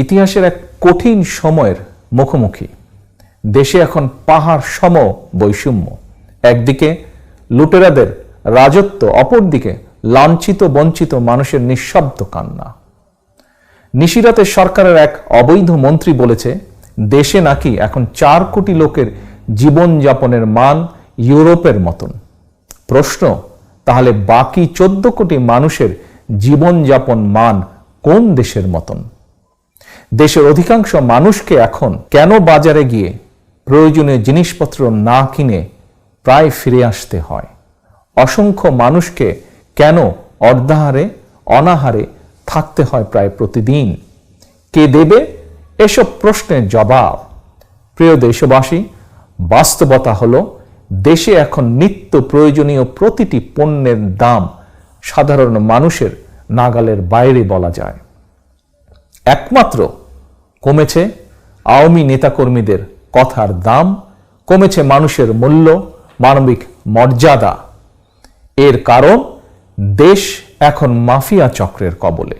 ইতিহাসের এক কঠিন সময়ের মুখোমুখি। দেশে এখন পাহাড় সম বৈষম্য। একদিকে লুটেরাদের রাজত্ব, অপরদিকে লাঞ্ছিত বঞ্চিত মানুষের নিঃশব্দ কান্না। নিশিরাতে সরকারের এক অবৈধ মন্ত্রী বলেছে দেশে নাকি এখন 4 কোটি লোকের জীবনযাপনের মান ইউরোপের মতন। প্রশ্ন, তাহলে বাকি 14 কোটি মানুষের জীবনযাপন মান কোন দেশের মতন? দেশের অধিকাংশ মানুষকে এখন কেন বাজারে গিয়ে প্রয়োজনীয় জিনিসপত্র না কিনে প্রায় ফিরে আসতে হয়? অসংখ্য মানুষকে কেন অর্ধাহারে অনাহারে থাকতে হয় প্রায় প্রতিদিন? কে দেবে এসব প্রশ্নের জবাব? প্রিয় দেশবাসী, বাস্তবতা হলো দেশে এখন নিত্য প্রয়োজনীয় প্রতিটি পণ্যের দাম সাধারণ মানুষের নাগালের বাইরে বলা যায়। একমাত্র কমেছে আওয়ামী নেতাকর্মীদের কথার দাম, কমেছে মানুষের মূল্য, মানবিক মর্যাদা। এর কারণ দেশ এখন মাফিয়া চক্রের কবলে।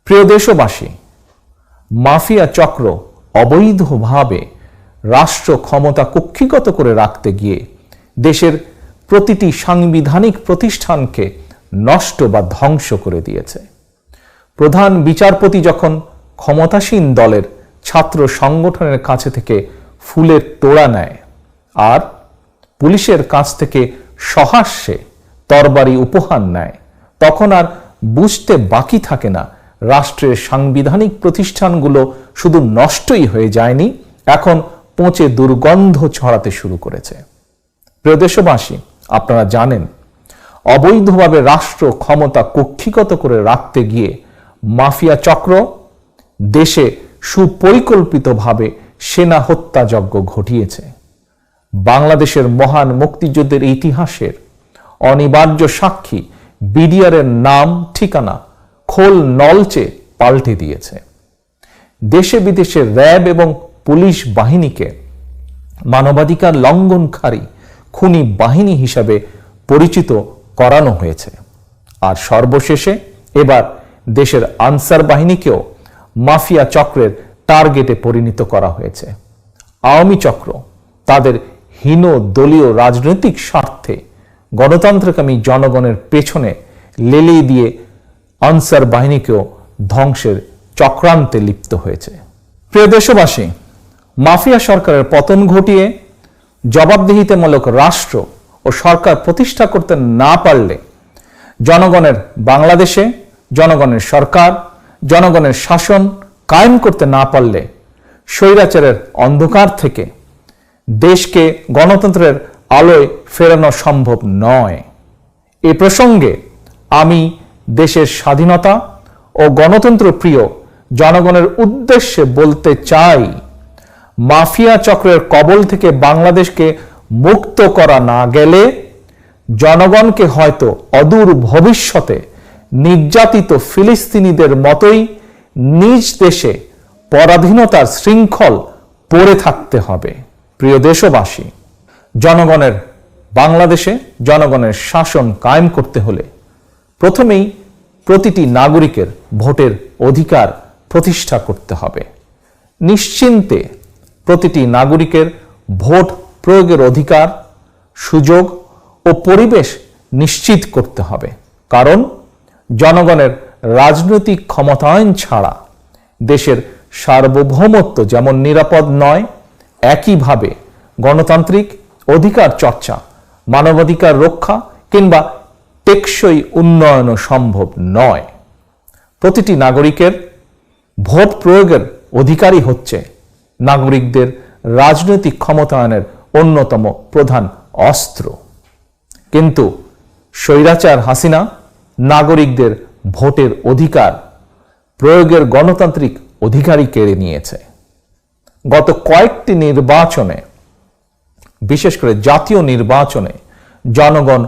প্রিয় দেশবাসী, মাফিয়া চক্র অবৈধভাবে রাষ্ট্র ক্ষমতা কুক্ষিগত করে রাখতে গিয়ে দেশের প্রতিটি সাংবিধানিক প্রতিষ্ঠানকে নষ্ট বা ধ্বংস করে দিয়েছে। প্রধান বিচারপতি যখন ক্ষমতাসীন দলের ছাত্র সংগঠনের কাছে থেকে ফুলের তোড়া নেয় আর পুলিশের কাছ থেকে সহাস্যে তরবারি উপহার নেয়, তখন আর বুঝতে বাকি থাকে না রাষ্ট্রের সাংবিধানিক প্রতিষ্ঠানগুলো শুধু নষ্টই হয়ে যায়নি, এখন পচে দুর্গন্ধ ছড়াতে শুরু করেছে। প্রিয় দেশবাসী, আপনারা জানেন অবৈধভাবে রাষ্ট্র ক্ষমতা কুক্ষিগত করে রাখতে গিয়ে মাফিয়া চক্র দেশে সুপরিকল্পিতভাবে সেনা হত্যাযজ্ঞ ঘটিয়েছে। বাংলাদেশের মহান মুক্তিযুদ্ধের ইতিহাসের অনিবার্য সাক্ষী বিডিআরের নাম ঠিকানা খোল নলচে পাল্টে দিয়েছে। দেশে বিদেশে র্যাব এবং পুলিশ বাহিনীকে মানবাধিকার লঙ্ঘনকারী খুনি বাহিনী হিসাবে পরিচিত করানো হয়েছে। আর সর্বশেষে এবার দেশের আনসার বাহিনীকেও মাফিয়া চক্রের টার্গেটে পরিণত করা হয়েছে। আওয়ামী চক্র তাদের হীন দলীয় রাজনৈতিক স্বার্থে গণতন্ত্রকামী জনগণের পেছনে লেলিয়ে দিয়ে আনসার বাহিনীকেও ধ্বংসের চক্রান্তে লিপ্ত হয়েছে। প্রিয় দেশবাসী, মাফিয়া সরকারের পতন ঘটিয়ে জবাবদিহিতামূলক রাষ্ট্র ও সরকার প্রতিষ্ঠা করতে না পারলে জনগণের বাংলাদেশে জনগণের সরকার, জনগণের শাসন কায়েম করতে না পারলে স্বৈরাচারের অন্ধকার থেকে দেশকে গণতন্ত্রের আলোয় ফেরানো সম্ভব নয়। এ প্রসঙ্গে আমি দেশের স্বাধীনতা ও গণতন্ত্র প্রিয় জনগণের উদ্দেশ্যে বলতে চাই, মাফিয়া চক্রের কবল থেকে বাংলাদেশকে মুক্ত করা না গেলে জনগণকে হয়তো অদূর ভবিষ্যতে নির্যাতিত ফিলিস্তিনিদের মতোই নিজ দেশে পরাধীনতার শৃঙ্খল পড়ে থাকতে হবে। প্রিয় দেশবাসী, জনগণের বাংলাদেশে জনগণের শাসন কায়েম করতে হলে প্রথমেই প্রতিটি নাগরিকের ভোটের অধিকার প্রতিষ্ঠা করতে হবে। নিশ্চিন্তে প্রতিটি নাগরিকের ভোট প্রয়োগের অধিকার, সুযোগ ও পরিবেশ নিশ্চিত করতে হবে। কারণ জনগণের রাজনৈতিক ক্ষমতায়ন ছাড়া দেশের সার্বভৌমত্ব যেমন নিরাপদ নয়, একইভাবে গণতান্ত্রিক অধিকার চর্চা, মানবাধিকার রক্ষা কিংবা টেকসই উন্নয়নও সম্ভব নয়। প্রতিটি নাগরিকের ভোট প্রয়োগের অধিকারই হচ্ছে নাগরিকদের রাজনৈতিক ক্ষমতায়নের অন্যতম প্রধান অস্ত্র। কিন্তু স্বৈরাচার হাসিনা নাগরিকদের ভোটের অধিকার প্রয়োগের গণতান্ত্রিক অধিকারই কেড়ে নিয়েছে। গত কয়েকটি নির্বাচনে, বিশেষ করে জাতীয় নির্বাচনে জনগণ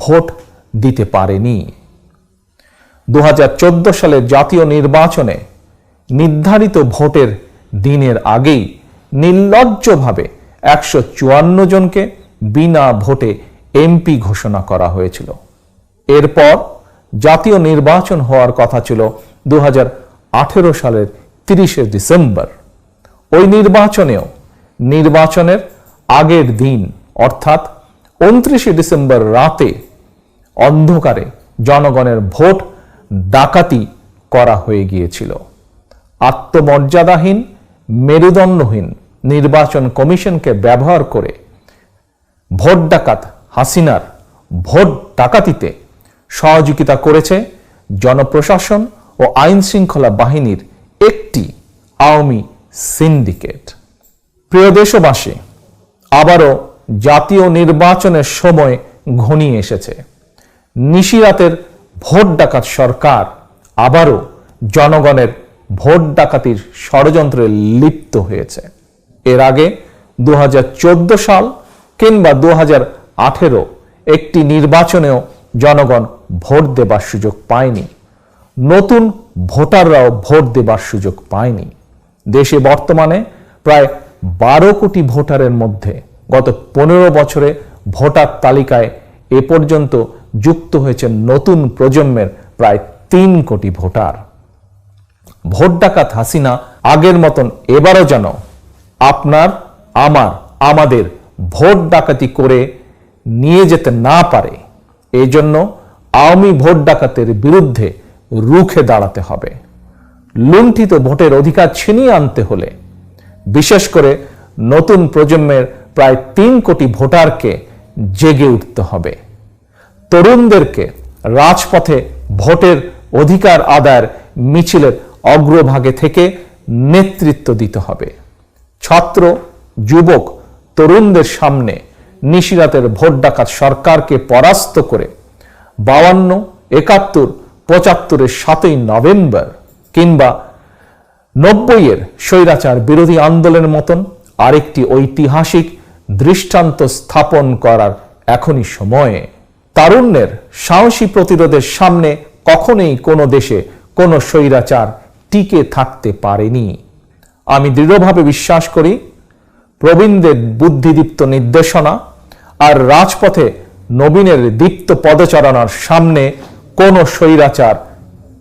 ভোট দিতে পারেনি। 2014 সালের জাতীয় নির্বাচনে নির্ধারিত ভোটের দিনের আগেই নির্লজ্জভাবে 154 জনকে বিনা ভোটে এমপি ঘোষণা করা হয়েছিল। এরপর জাতীয় নির্বাচন হওয়ার কথা ছিল 2018 সালের 30শে ডিসেম্বর। ওই নির্বাচনের আগের দিন অর্থাৎ 29শে ডিসেম্বর রাতে অন্ধকারে জনগণের ভোট ডাকাতি করা হয়ে গিয়েছিল। আত্মমর্যাদাহীন, মেরুদণ্ডহীন নির্বাচন কমিশনকে ব্যবহার করে ভোট ডাকাত হাসিনার ভোট ডাকাতিতে সহযোগিতা করেছে জনপ্রশাসন ও আইন শৃঙ্খলা বাহিনীর একটি আওয়ামী সিন্ডিকেট। প্রিয় দেশবাসী, আবারও জাতীয় নির্বাচনের সময় ঘনিয়ে এসেছে। নিশিরাতের ভোট ডাকাত সরকার আবারও জনগণের ভোট ডাকাতির ষড়যন্ত্রে লিপ্ত হয়েছে। এর আগে 2014 সাল কিংবা 2018 একটি নির্বাচনেও জনগণ ভোট দেবার সুযোগ পায়নি, নতুন ভোটাররাও ভোট দেবার সুযোগ পায়নি। দেশে বর্তমানে প্রায় 12 কোটি ভোটারের মধ্যে গত 15 বছরে ভোটার তালিকায় এ পর্যন্ত যুক্ত হয়েছে নতুন প্রজন্মের প্রায় 3 কোটি ভোটার। ভোট ডাকাত হাসিনা আগের মতন এবারও যেন আমাদের ভোট ডাকাতি করে নিয়ে যেতে না পারে, এই জন্য আওয়ামী ভোট ডাকাতের বিরুদ্ধে রুখে দাঁড়াতে হবে। লুণ্ঠিত ভোটের অধিকার ছিনিয়ে আনতে হলে বিশেষ করে নতুন প্রজন্মের প্রায় 3 কোটি ভোটারকে জেগে উঠতে হবে। তরুণদেরকে রাজপথে ভোটের অধিকার আদায়ের মিছিলের অগ্রভাগে থেকে নেতৃত্ব দিতে হবে। ছাত্র, যুবক, তরুণদের সামনে নিশিরাতের ভোট ডাকাত সরকারকে পরাস্ত করে 52, 71, 75-এর 7ই নভেম্বর কিংবা 90-এর স্বৈরাচার বিরোধী আন্দোলনের মতন আরেকটি ঐতিহাসিক দৃষ্টান্ত স্থাপন করার এখনই সময়ে। তারুণ্যের সাহসী প্রতিরোধের সামনে কখনোই কোনো দেশে কোনো স্বৈরাচার টিকে থাকতে পারেনি। আমি দৃঢ়ভাবে বিশ্বাস করি, প্রবীণদের বুদ্ধিদীপ্ত নির্দেশনা আর রাজপথে নবীনের দীপ্ত পদচারণার সামনে কোনো স্বৈরাচার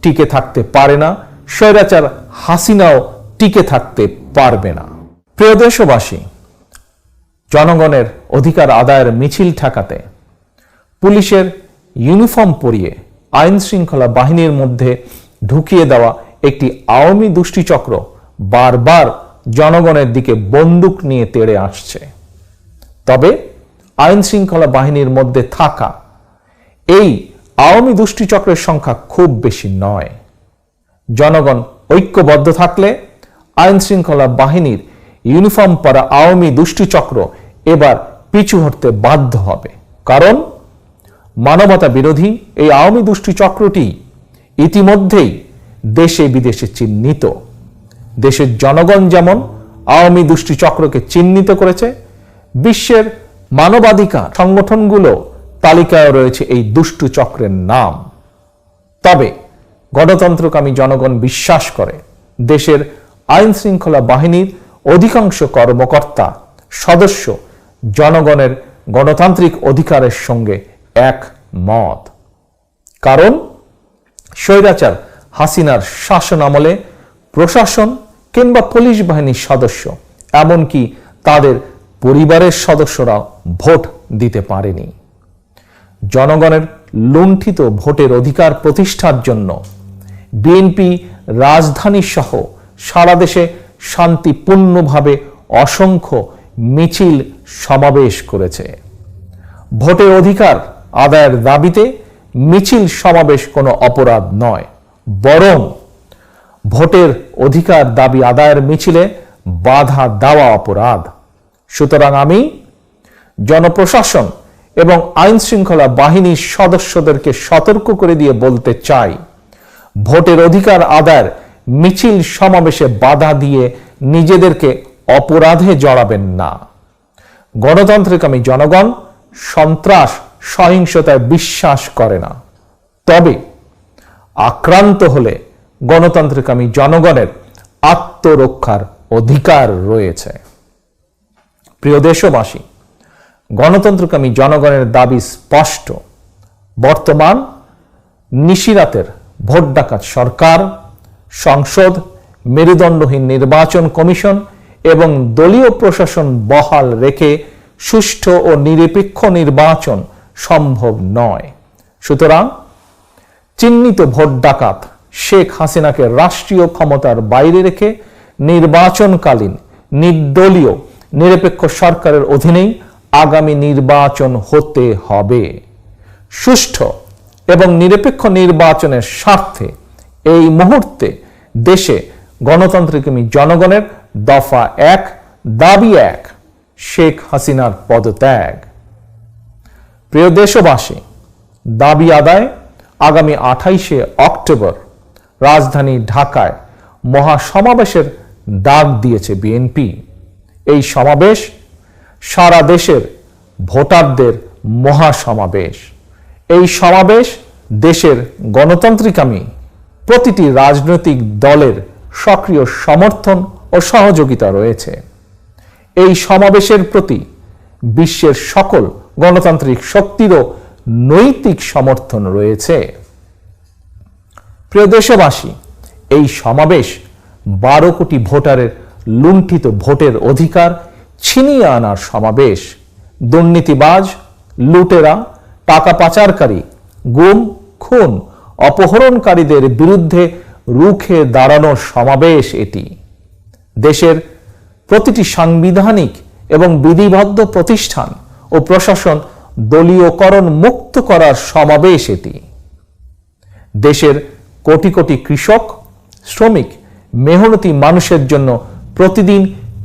টিকে থাকতে পারে না, স্বৈরাচার হাসিনাও টিকে থাকতে পারবে না। প্রিয় দেশবাসী, জনগণের অধিকার আদায়ের মিছিল ঠেকাতে পুলিশের ইউনিফর্ম পরিয়ে আইন শৃঙ্খলা বাহিনীর মধ্যে ঢুকিয়ে দেওয়া একটি আওয়ামী দুষ্টিচক্র বারবার জনগণের দিকে বন্দুক নিয়ে তেড়ে আসছে। তবে আইন শৃঙ্খলা বাহিনীর মধ্যে থাকা এই আওয়ামী দুষ্টিচক্রের সংখ্যা খুব বেশি নয়। জনগণ ঐক্যবদ্ধ থাকলে আইন শৃঙ্খলা বাহিনীর ইউনিফর্ম পরা আওয়ামী দুষ্টিচক্র এবার পিছু হটতে বাধ্য হবে। কারণ মানবতা বিরোধী এই আওয়ামী দুষ্টিচক্রটি ইতিমধ্যেই দেশে বিদেশে চিহ্নিত। দেশের জনগণ যেমন আওয়ামী দুষ্টিচক্রকে চিহ্নিত করেছে, বিশ্বের মানবাধিকার সংগঠনগুলো তালিকায় রয়েছে এই দুষ্টু চক্রের নাম। তবে গণতন্ত্রকামী জনগণ বিশ্বাস করে দেশের আইন শৃঙ্খলা বাহিনীর অধিকাংশ কর্মকর্তা সদস্য জনগণের গণতান্ত্রিক অধিকারের সঙ্গে একমত। কারণ স্বৈরাচার হাসিনার শাসন আমলে প্রশাসন কিংবা পুলিশ বাহিনীর সদস্য, এমনকি তাদের পরিবারের সদস্যরা ভোট দিতে পারেনি। জনগণের লুণ্ঠিত ভোটের অধিকার প্রতিষ্ঠার জন্য বিএনপি রাজধানী সহ সারা দেশে শান্তিপূর্ণভাবে অসংখ্য মিছিল সমাবেশ করেছে। ভোটের অধিকার আদায়ের দাবিতে মিছিল সমাবেশ কোনো অপরাধ নয়, বরং ভোটের অধিকার দাবি আদায়ের মিছিলে বাধা দেওয়া অপরাধ। সুতরাং আমি জনপ্রশাসন এবং আইন শৃঙ্খলা বাহিনীর সদস্যদেরকে সতর্ক করে দিয়ে বলতে চাই, ভোটের অধিকার আদায়ের মিছিল সমাবেশে বাধা দিয়ে নিজেদেরকে অপরাধে জড়াবেন না। গণতন্ত্রকামী জনগণ সন্ত্রাস, সহিংসতায় বিশ্বাস করে না। তবে আক্রান্ত হলে গণতন্ত্রকামী জনগণের আত্মরক্ষার অধিকার রয়েছে। প্রিয় দেশবাসী, গণতন্ত্রকামী জনগণের দাবি স্পষ্ট। বর্তমান নিশিরাতের ভোট ডাকাত সরকার সংসদ, মেরুদণ্ডহীন নির্বাচন কমিশন এবং দলীয় প্রশাসন বহাল রেখে সুষ্ঠু ও নিরপেক্ষ নির্বাচন সম্ভব নয়। সুতরাং চিহ্নিত ভোট ডাকাত শেখ হাসিনাকে রাষ্ট্রীয় ক্ষমতার বাইরে রেখে নির্বাচনকালীন নির্দলীয় নিরপেক্ষ সরকারের অধীনেই আগামী নির্বাচন হতে হবে। সুষ্ঠু এবং নিরপেক্ষ নির্বাচনের স্বার্থে এই মুহূর্তে দেশে গণতান্ত্রিকমী জনগণের দফা 1 দাবি 1 শেখ হাসিনার পদত্যাগ। প্রিয় দেশবাসী, দাবি আদায় আগামী 28শে অক্টোবর রাজধানী ঢাকায় মহাসমাবেশের ডাক দিয়েছে বিএনপি। এই সমাবেশ সারা দেশের ভোটারদের মহাসমাবেশ। এই সমাবেশ দেশের গণতান্ত্রিকামী প্রতিটি রাজনৈতিক দলের সক্রিয় সমর্থন ও সহযোগিতা রয়েছে। এই সমাবেশের প্রতি বিশ্বের সকল গণতান্ত্রিক শক্তিরও নৈতিক সমর্থন রয়েছে। প্রিয় দেশবাসী, এই সমাবেশ 12 কোটি ভোটারের লুণ্ঠিত ভোটের অধিকার ছিনিয়ে আনার সমাবেশ। দুর্নীতিবাজ, লুটেরা, টাকা পাচারকারী, গুম, খুন, অপহরণকারীদের বিরুদ্ধে রুখে দাঁড়ানোর সমাবেশ এটি। দেশের প্রতিটি সাংবিধানিক এবং বিধিবদ্ধ প্রতিষ্ঠান ও প্রশাসন দলীয়করণ মুক্ত করার সমাবেশ এটি। দেশের কোটি কোটি কৃষক, শ্রমিক, মেহনতি মানুষের জন্য প্রতিদিন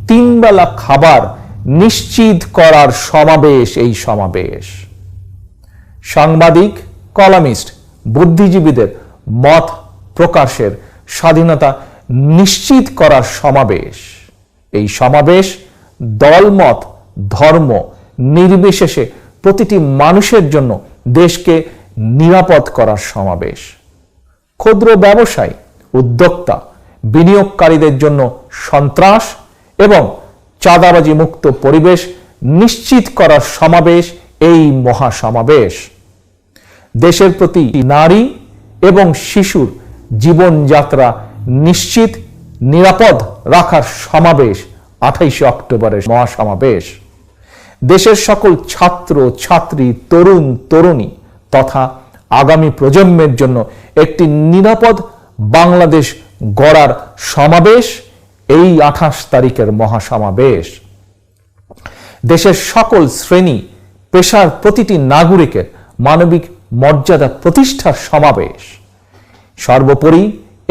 3 বেলা খাবার নিশ্চিত করার সমাবেশ এই সমাবেশ। সাংবাদিক, কলামিস্ট, বুদ্ধিজীবীদের মত প্রকাশের স্বাধীনতা নিশ্চিত করার সমাবেশ। এই সমাবেশ দলমত, ধর্ম নির্বিশেষে প্রতিটি মানুষের জন্য দেশকে নিরাপদ করার সমাবেশ। ক্ষুদ্র ব্যবসায়ী, উদ্যোক্তা, বিনিয়োগকারীদের জন্য সন্ত্রাস এবং চাঁদাবাজি মুক্ত পরিবেশ নিশ্চিত করার সমাবেশ এই মহাসমাবেশ। দেশের প্রতি নারী এবং শিশুর জীবনযাত্রা নিশ্চিত নিরাপদ রাখার সমাবেশ 28শে অক্টোবরের মহাসমাবেশ। দেশের সকল ছাত্র, ছাত্রী, তরুণ, তরুণী তথা আগামী প্রজন্মের জন্য একটি নিরাপদ বাংলাদেশ গড়ার সমাবেশ এই 28 তারিখের মহাসমাবেশ। দেশের সকল শ্রেণী পেশার প্রতিটি নাগরিকের মানবিক মর্যাদা প্রতিষ্ঠার সমাবেশ। সর্বোপরি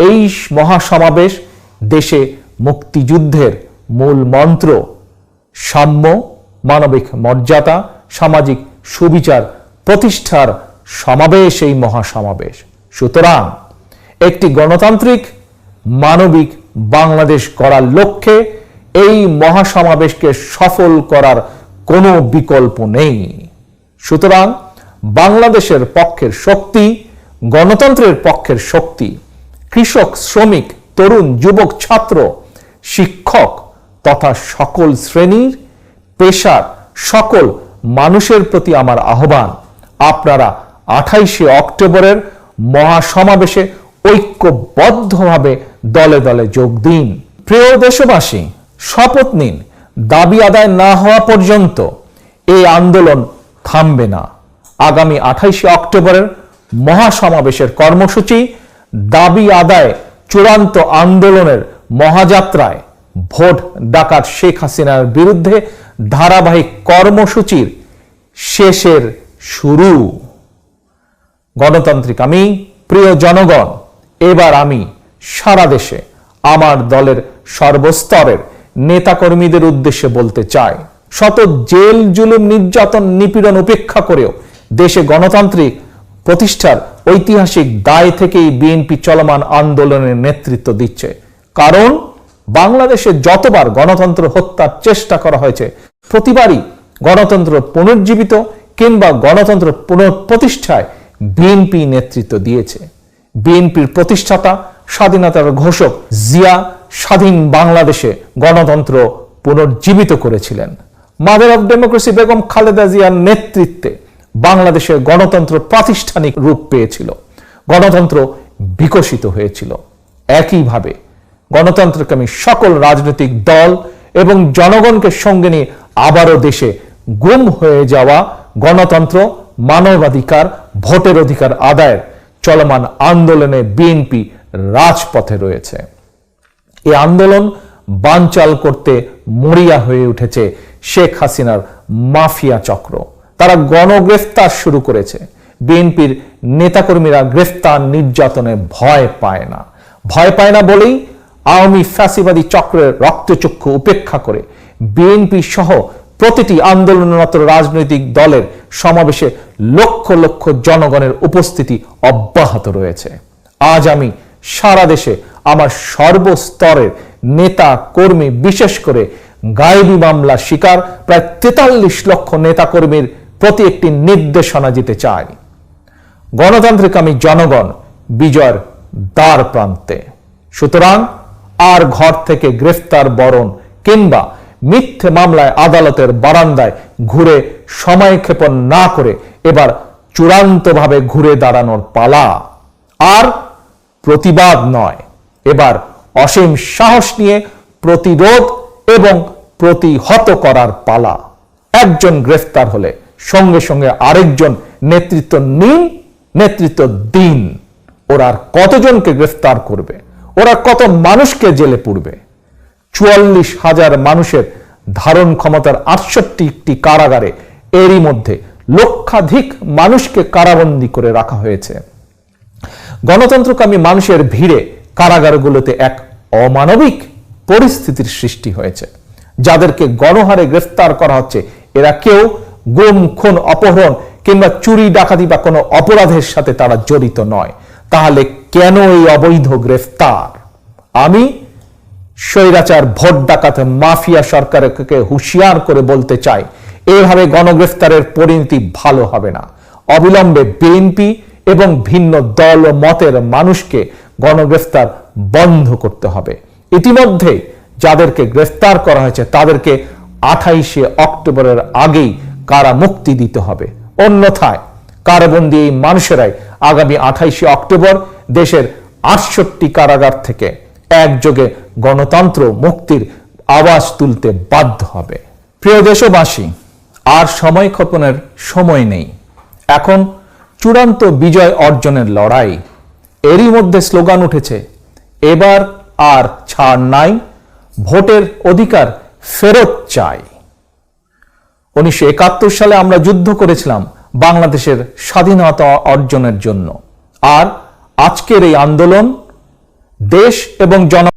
এই মহাসমাবেশ দেশে মুক্তিযুদ্ধের মূল মন্ত্র সাম্য, মানবিক মর্যাদা, সামাজিক সুবিচার প্রতিষ্ঠার সমাবেশ এই মহাসমাবেশ। সুতরাং একটি গণতান্ত্রিক মানবিক বাংলাদেশ গড়ার লক্ষ্যে এই মহাসমাবেশকে সফল করার কোনো বিকল্প নেই। সুতরাং বাংলাদেশের পক্ষের শক্তি, গণতন্ত্রের পক্ষের শক্তি, কৃষক, শ্রমিক, তরুণ, যুবক, ছাত্র, শিক্ষক তথা সকল শ্রেণীর পেশার সকল মানুষের প্রতি আমার আহ্বান, আপনারা 28শে অক্টোবরের মহাসমাবেশে ঐক্যবদ্ধভাবে দলে দলে যোগ দিন। প্রিয় দেশবাসী, শপথ নিন, দাবি আদায় না হওয়া পর্যন্ত এই আন্দোলন থামবে না। আগামী 28শে অক্টোবরের মহাসমাবেশের কর্মসূচি দাবি আদায় চূড়ান্ত আন্দোলনের মহাযাত্রায় ভোট ডাকাত শেখ হাসিনার বিরুদ্ধে ধারাবাহিক কর্মসূচির শেষের শুরু। গণতান্ত্রিক আমি প্রিয় জনগণ, এবার আমি সারা দেশে আমার দলের সর্বস্তরের নেতাকর্মীদের উদ্দেশ্যে বলতে চাই, শত জেল, জুলুম, নির্যাতন, নিপীড়ন উপেক্ষা করেও দেশে গণতান্ত্রিক প্রতিষ্ঠার ঐতিহাসিক দায় থেকেই বিএনপি চলমান আন্দোলনের নেতৃত্ব দিচ্ছে। কারণ বাংলাদেশে যতবার গণতন্ত্র হত্যার চেষ্টা করা হয়েছে, প্রতিবারই গণতন্ত্র পুনর্জীবিত কিংবা গণতন্ত্র পুনঃপ্রতিষ্ঠায় বিএনপি নেতৃত্ব দিয়েছে। বিএনপির প্রতিষ্ঠাতা, স্বাধীনতার ঘোষক জিয়া স্বাধীন বাংলাদেশে গণতন্ত্র পুনর্জীবিত করেছিলেন। Mother of democracy Begum Khaleda জিয়ার নেতৃত্বে বাংলাদেশের গণতন্ত্র প্রাতিষ্ঠানিক রূপ পেয়েছিল, গণতন্ত্র বিকশিত হয়েছিল। একইভাবে গণতন্ত্রকামী সকল রাজনৈতিক দল এবং জনগণকে সঙ্গে নিয়ে আবারও দেশে গুম হয়ে যাওয়া গণতন্ত্র, মানবাধিকার, ভোটের অধিকার আদায়ের চলমান আন্দোলনে বিএনপি রাজপথে রয়েছে। এই আন্দোলন বানচাল করতে মরিয়া হয়ে উঠেছে শেখ হাসিনার মাফিয়া চক্র। তারা গণগ্রেফতার শুরু করেছে। বিএনপির নেতাকর্মীরা গ্রেফতার নির্যাতনে ভয় পায় না। ভয় পায় না বলেই আওয়ামী ফ্যাসিবাদী চক্রের রক্তচক্ষু উপেক্ষা করে বিএনপি সহ প্রতিটি আন্দোলনরত রাজনৈতিক দলের সমাবেশে লক্ষ লক্ষ জনগণের উপস্থিতি অব্যাহত রয়েছে। আজ আমি সারা দেশে আমার সর্বস্তরের নেতা কর্মী, বিশেষ করে গায়েবী মামলা শিকার প্রায় 43 লক্ষ নেতাকর্মীর প্রতি একটি নির্দেশনা দিতে চাই। গণতান্ত্রিকামী জনগণ বিজয়ের দ্বার প্রান্তে। সুতরাং আর ঘর থেকে গ্রেফতার বরণ কিংবা মিথ্যে মামলায় আদালতের বারান্দায় ঘুরে সময় ক্ষেপণ না করে এবার চূড়ান্তভাবে ঘুরে দাঁড়ানোর পালা। আর প্রতিবাদ নয়, এবার অসীম সাহস নিয়ে প্রতিরোধ এবং প্রতিহত করার পালা। একজন গ্রেফতার হলে সঙ্গে সঙ্গে আরেকজন নেতৃত্ব নিন, নেতৃত্ব দিন। ওরা আর কতজনকে গ্রেফতার করবে? ওরা কত মানুষকে জেলে পুরবে? 44,000 মানুষের ধারণ ক্ষমতার 68টি কারাগারে এরই মধ্যে লক্ষাধিক মানুষকে কারাবন্দী করে রাখা হয়েছে। গণতন্ত্রকামী মানুষের ভিড়ে কারাগারগুলোতে এক অমানবিক পরিস্থিতির সৃষ্টি হয়েছে। যাদেরকে গণহারে গ্রেফতার করা হচ্ছে এরা কেউ গুম, খুন, অপহরণ কিংবা চুরি, ডাকাতি বা কোনো অপরাধের সাথে তারা জড়িত নয়। তাহলে কেন এই অবৈধ গ্রেফতার? আমি স্বৈরাচার, ভোট ডাকাত, মাফিয়া সরকারকে হুঁশিয়ার করে বলতে চাই, এভাবে গণগ্রেফতারের পরিণতি ভালো হবে না। অবিলম্বে বিএনপি এবং ভিন্ন দল ও মতের মানুষকে গণগ্রেফতার বন্ধ করতে হবে। ইতিমধ্যে যাদেরকে গ্রেফতার করা হয়েছে তাদেরকে 28 অক্টোবরের আগেই কারা মুক্তি দিতে হবে। অন্যথায় কারাবন্দী এই মানুষেরাই আগামী 28 অক্টোবর দেশের 68 কারাগার থেকে একযোগে গণতন্ত্র মুক্তির আওয়াজ তুলতে বাধ্য হবে। প্রিয় দেশবাসী, আর সময় ক্ষেপণের সময় নেই। এখন চূড়ান্ত বিজয় অর্জনের লড়াই। এরই মধ্যে স্লোগান উঠেছে, এবার আর ছাড় নাই, ভোটের অধিকার ফেরত চাই। 1971 সালে আমরা যুদ্ধ করেছিলাম বাংলাদেশের স্বাধীনতা অর্জনের জন্য। আর আজকের এই আন্দোলন দেশ এবং জন